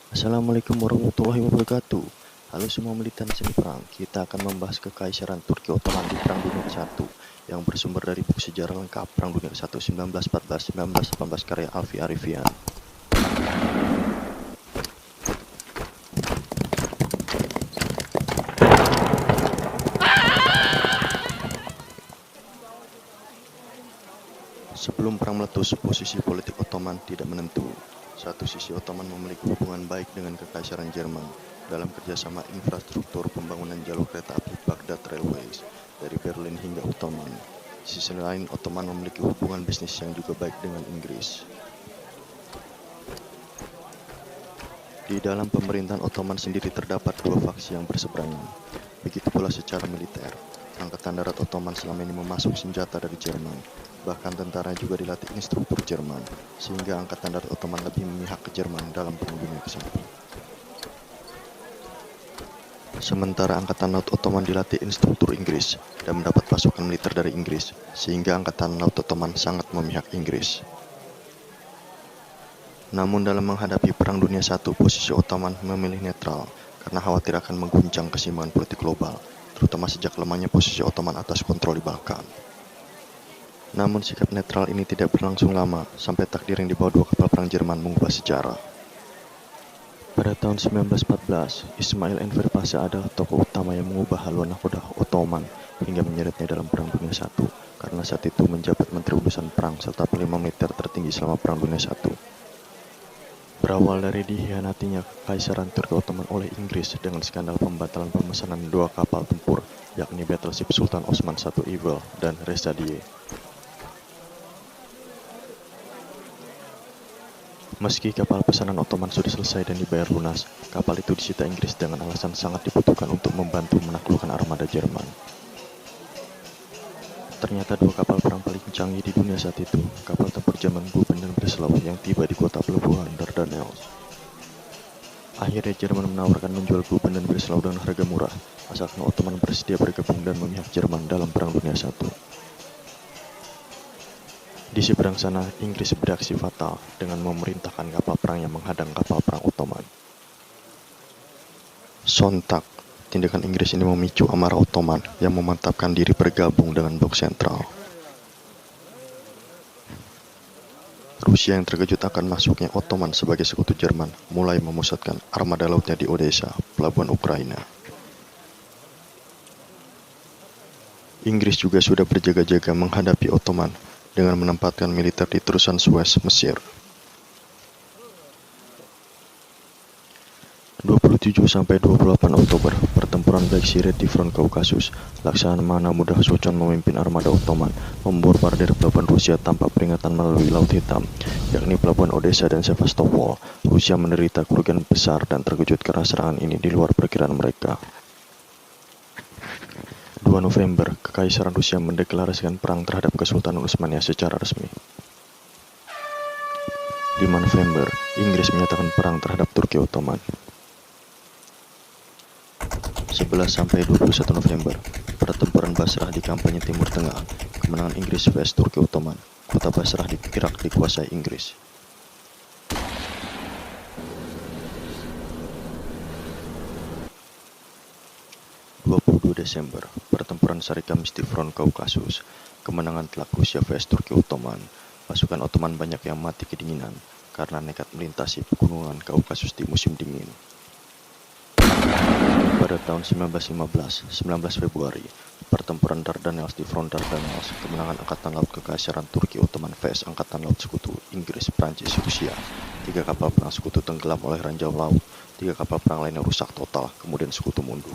Assalamualaikum warahmatullahi wabarakatuh. Halo semua militan seni perang. Kita akan membahas kekaisaran Turki Ottoman di Perang Dunia ke-1 yang bersumber dari buku sejarah lengkap Perang Dunia ke-1 1914-1918 karya Alfi Arifian. Sebelum perang meletus, posisi politik Ottoman tidak menentu. Satu sisi Ottoman memiliki hubungan baik dengan Kekaisaran Jerman dalam kerjasama infrastruktur pembangunan jalur kereta api Baghdad Railways dari Berlin hingga Ottoman. Di sisi lain, Ottoman memiliki hubungan bisnis yang juga baik dengan Inggris. Di dalam pemerintahan Ottoman sendiri terdapat dua faksi yang berseberangan. Begitu pula secara militer. Angkatan darat Ottoman selama ini memasuk senjata dari Jerman. Bahkan tentara juga dilatih instruktur Jerman, sehingga Angkatan Darat Ottoman lebih memihak ke Jerman dalam Perang Dunia ke-1. Sementara Angkatan Laut Ottoman dilatih instruktur Inggris dan mendapat pasukan militer dari Inggris, sehingga Angkatan Laut Ottoman sangat memihak Inggris. Namun dalam menghadapi Perang Dunia I, posisi Ottoman memilih netral karena khawatir akan mengguncang keseimbangan politik global, terutama sejak lemahnya posisi Ottoman atas kontrol di Balkan. Namun sikap netral ini tidak berlangsung lama, sampai takdir yang dibawa dua kapal perang Jerman mengubah sejarah. Pada tahun 1914, Ismail Enver Pasha adalah tokoh utama yang mengubah haluan nahkoda Ottoman hingga menyeretnya dalam Perang Dunia I, karena saat itu menjabat Menteri Urusan Perang serta panglima militer tertinggi selama Perang Dunia I. Berawal dari dikhianatinya Kekaisaran Turki Ottoman oleh Inggris dengan skandal pembatalan pemesanan dua kapal tempur, yakni Battleship Sultan Osman I Evil dan Rezadiye. Meski kapal pesanan Ottoman sudah selesai dan dibayar lunas, kapal itu disita Inggris dengan alasan sangat dibutuhkan untuk membantu menaklukkan armada Jerman. Ternyata dua kapal perang paling canggih di dunia saat itu, kapal tempur Jerman Guben dan Breslau yang tiba di kota pelabuhan Dardanelles. Akhirnya Jerman menawarkan menjual Guben dan Breslau dengan harga murah, asalkan Ottoman bersedia bergabung dan memihak Jerman dalam Perang Dunia I. Di seberang sana, Inggris beraksi fatal dengan memerintahkan kapal perang yang menghadang kapal perang Ottoman. Sontak, tindakan Inggris ini memicu amarah Ottoman yang memantapkan diri bergabung dengan blok sentral. Rusia yang terkejut akan masuknya Ottoman sebagai sekutu Jerman mulai memusatkan armada lautnya di Odessa, pelabuhan Ukraina. Inggris juga sudah berjaga-jaga menghadapi Ottoman dengan menempatkan militer di terusan Suez, Mesir. 27–28 Oktober, pertempuran Black Sea Red di front Kaukasus. Laksamana Muda Sochan memimpin armada Ottoman membombardir pelabuhan Rusia tanpa peringatan melalui Laut Hitam, yakni pelabuhan Odessa dan Sevastopol. Rusia menderita kerugian besar dan terkejut karena serangan ini di luar perkiraan mereka. 2 November, Kekaisaran Rusia mendeklarasikan perang terhadap Kesultanan Utsmania secara resmi. 5 November, Inggris menyatakan perang terhadap Turki Ottoman. 11–21 November, pertempuran Basrah di kampanye Timur Tengah, kemenangan Inggris vs Turki Ottoman. Kota Basrah di Irak dikuasai Inggris. 22 Desember, pertempuran Sari Kamis di front Kaukasus, kemenangan telak Rusia vs Turki Ottoman. Pasukan Ottoman banyak yang mati kedinginan karena nekat melintasi pegunungan Kaukasus di musim dingin. Pada tahun 1915, 19 Februari, pertempuran Dardanelles di front Dardanelles, kemenangan Angkatan Laut Kekaisaran Turki Ottoman vs Angkatan Laut Sekutu Inggris, Prancis, Rusia. 3 kapal perang Sekutu tenggelam oleh ranjau laut, 3 kapal perang lainnya rusak total, kemudian Sekutu mundur.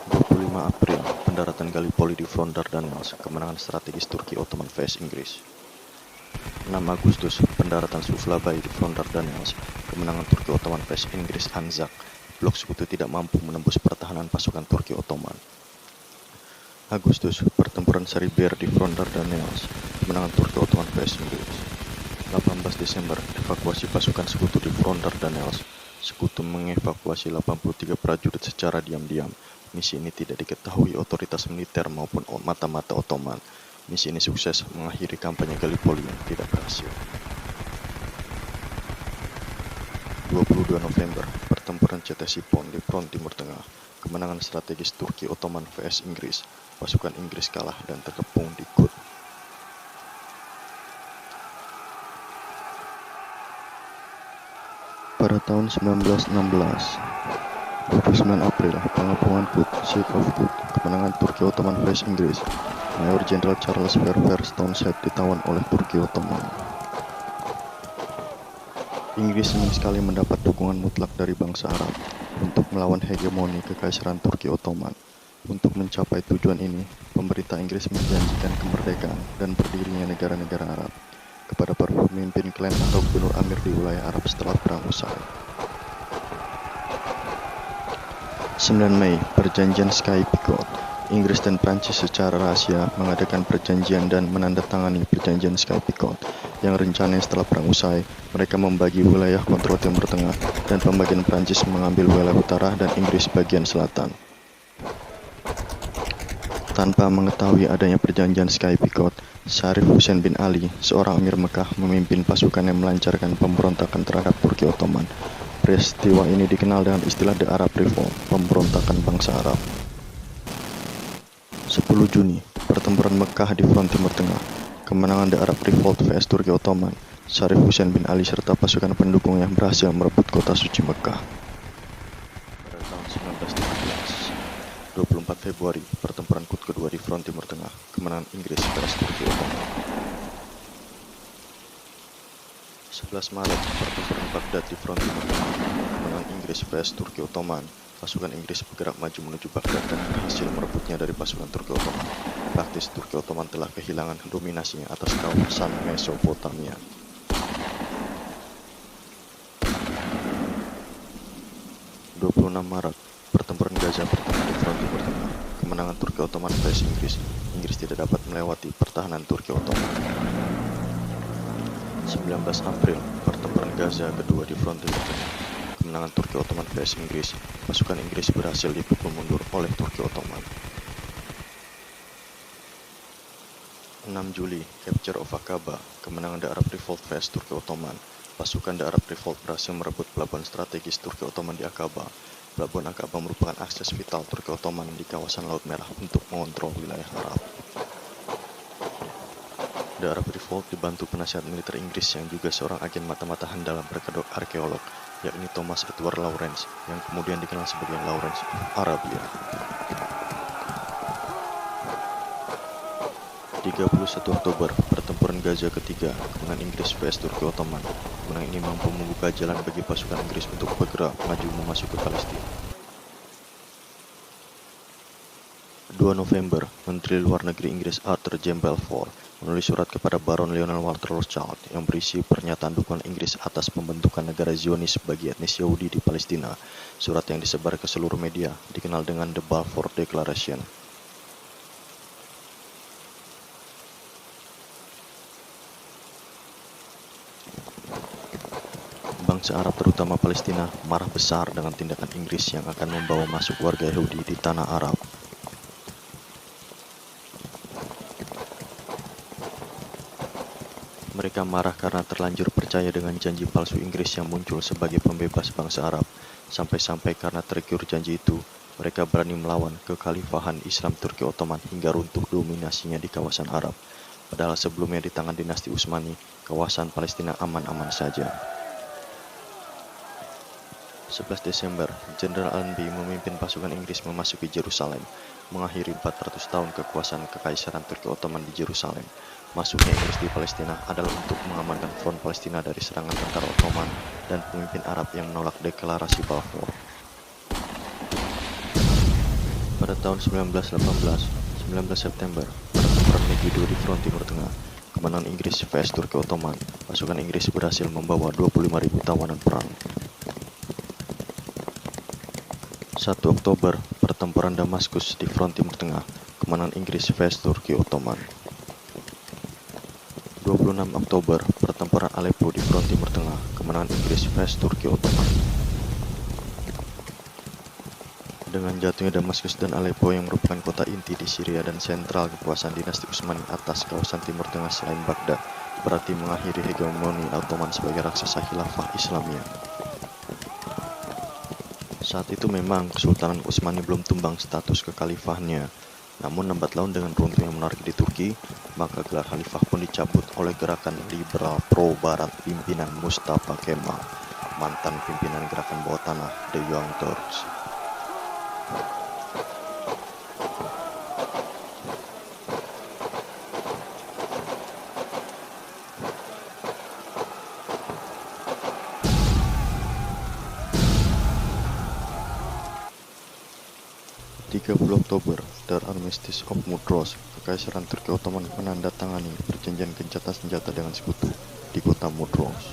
25 April, pendaratan Gallipoli di front Dardanelles, kemenangan strategis Turki Ottoman vs Inggris. 6 Agustus, pendaratan Suvla Bay di front Dardanelles, kemenangan Turki Ottoman vs Inggris Anzac. Blok Sekutu tidak mampu menembus pertahanan pasukan Turki Ottoman. Agustus, pertempuran Sarıyer di front Dardanelles, kemenangan Turki Ottoman vs Inggris. 18 Desember, evakuasi pasukan Sekutu di front Dardanelles. Sekutu mengevakuasi 83 prajurit secara diam-diam. Misi ini tidak diketahui otoritas militer maupun mata-mata Ottoman. Misi ini sukses mengakhiri kampanye Gallipoli yang tidak berhasil. 20 22 November, pertempuran Ctesiphon di front Timur Tengah. Kemenangan strategis Turki Ottoman vs Inggris. Pasukan Inggris kalah dan terkepung di Kut. Pada tahun 1916, 29 April, pengepungan Kut, Siege of Kut, kemenangan Turki Ottoman vs Inggris. Mayor Jenderal Charles Fairfax Townshend ditawan oleh Turki Ottoman. Inggris ingin sekali mendapat dukungan mutlak dari bangsa Arab untuk melawan hegemoni Kekaisaran Turki Ottoman. Untuk mencapai tujuan ini, pemerintah Inggris menjanjikan kemerdekaan dan berdirinya negara-negara Arab kepada para pemimpin klan atau gubernur amir di wilayah Arab setelah perang usai. 9 Mei, Perjanjian Sykes-Picot. Inggris dan Prancis secara rahasia mengadakan perjanjian dan menandatangani Perjanjian Sykes-Picot yang rencananya setelah perang usai, mereka membagi wilayah kontrol Timur Tengah dan pembagian Prancis mengambil wilayah utara dan Inggris bagian selatan. Tanpa mengetahui adanya Perjanjian Sykes-Picot, Syarif Hussein bin Ali, seorang Amir Mekah, memimpin pasukan yang melancarkan pemberontakan terhadap Turki Ottoman. Peristiwa ini dikenal dengan istilah The Arab Revolt, pemberontakan bangsa Arab. 10 Juni, pertempuran Mekah di front Timur Tengah. Kemenangan The Arab Revolt vs Turki Ottoman. Syarif Hussein bin Ali serta pasukan pendukungnya berhasil merebut kota suci Mekah. Pada tahun 1913, 24 Februari, pertempuran Kut kedua di front Timur Tengah. Kemenangan Inggris vs Turki Ottoman. 11 Maret, pertempuran Baghdad di front Timur Tengah. Kemenangan Inggris vs Turki Ottoman. Pasukan Inggris bergerak maju menuju Baghdad dan berhasil merebutnya dari pasukan Turki Ottoman. Praktis Turki Ottoman telah kehilangan dominasinya atas kawasan Mesopotamia. 26 Maret, pertempuran Gaza pertama di front Timur Tengah. Kemenangan Turki Ottoman vs Inggris. Inggris tidak dapat melewati pertahanan Turki Ottoman. 19 April, pertempuran Gaza kedua di front Timur Tengah. Kemenangan Turki Ottoman vs Inggris. Pasukan Inggris berhasil dipukul mundur oleh Turki Ottoman. 6 Juli, Capture of Aqaba. Kemenangan The Arab Revolt vs Turki Ottoman. Pasukan The Arab Revolt berhasil merebut pelabuhan strategis Turki Ottoman di Aqaba. Pelabuhan Aqaba merupakan akses vital Turki Ottoman di kawasan Laut Merah untuk mengontrol wilayah Arab. The Arab Revolt dibantu penasihat militer Inggris yang juga seorang agen mata-mata handal berkedok arkeolog, yakni Thomas Edward Lawrence, yang kemudian dikenal sebagai Lawrence of Arabia. 31 Oktober, pertempuran Gaza ketiga, kemenangan Inggris vs Turki Ottoman. Kemenangan ini mampu membuka jalan bagi pasukan Inggris untuk bergerak maju memasuki Palestina. 2 November, Menteri Luar Negeri Inggris Arthur James Balfour menulis surat kepada Baron Lionel Walter Rothschild yang berisi pernyataan dukungan Inggris atas pembentukan negara Zionis bagi etnis Yahudi di Palestina. Surat yang disebar ke seluruh media dikenal dengan The Balfour Declaration. Bangsa Arab terutama Palestina marah besar dengan tindakan Inggris yang akan membawa masuk warga Yahudi di tanah Arab. Mereka marah karena terlanjur percaya dengan janji palsu Inggris yang muncul sebagai pembebas bangsa Arab. Sampai-sampai karena tergiur janji itu, mereka berani melawan kekhalifahan Islam Turki Ottoman hingga runtuh dominasinya di kawasan Arab. Padahal sebelumnya di tangan dinasti Utsmani, kawasan Palestina aman-aman saja. 11 Desember, Jenderal Allenby memimpin pasukan Inggris memasuki Yerusalem, mengakhiri 400 tahun kekuasaan Kekaisaran Turki Ottoman di Yerusalem. Masuknya Inggris di Palestina adalah untuk mengamankan front Palestina dari serangan tentara Ottoman dan pemimpin Arab yang menolak deklarasi Balfour. Pada tahun 1918, 19 September, pertempuran Megiddo di front Timur Tengah. Kemenangan Inggris vs Turki Ottoman. Pasukan Inggris berhasil membawa 25.000 tawanan perang. 1 Oktober, pertempuran Damaskus di front Timur Tengah. Kemenangan Inggris vs Turki Ottoman. 26 Oktober, pertempuran Aleppo di front Timur Tengah. Kemenangan Inggris vs Turki Ottoman. Dengan jatuhnya Damaskus dan Aleppo yang merupakan kota inti di Syria dan sentral kekuasaan dinasti Utsmani atas kawasan Timur Tengah selain Baghdad, berarti mengakhiri hegemoni Ottoman sebagai raksasa khilafah Islamiyah. Saat itu memang Kesultanan Utsmani belum tumbang status kekhalifahnya. Namun lambat laun dengan runtuhnya monarki di Turki, maka gelar khalifah pun dicabut oleh gerakan liberal pro-barat pimpinan Mustafa Kemal, mantan pimpinan gerakan bawah tanah The Young Turks. pada 30 Oktober, The Armistice of Mudros, Kekaisaran Turki Ottoman menandatangani perjanjian gencatan senjata dengan sekutu di kota Mudros.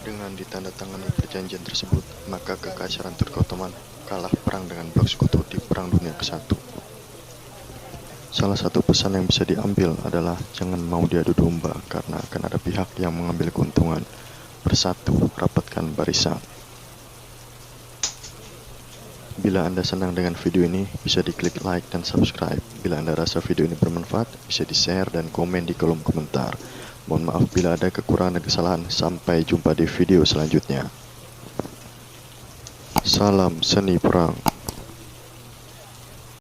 Dengan ditandatangani perjanjian tersebut, maka Kekaisaran Turki Ottoman kalah perang dengan blok sekutu di Perang Dunia ke-1. Salah satu pesan yang bisa diambil adalah jangan mau diadu domba karena akan ada pihak yang mengambil keuntungan. Bersatu, rapatkan barisan. Bila Anda senang dengan video ini, bisa diklik like dan subscribe. Bila Anda rasa video ini bermanfaat, bisa di-share dan komen di kolom komentar. Mohon maaf bila ada kekurangan dan kesalahan. Sampai jumpa di video selanjutnya. Salam seni perang.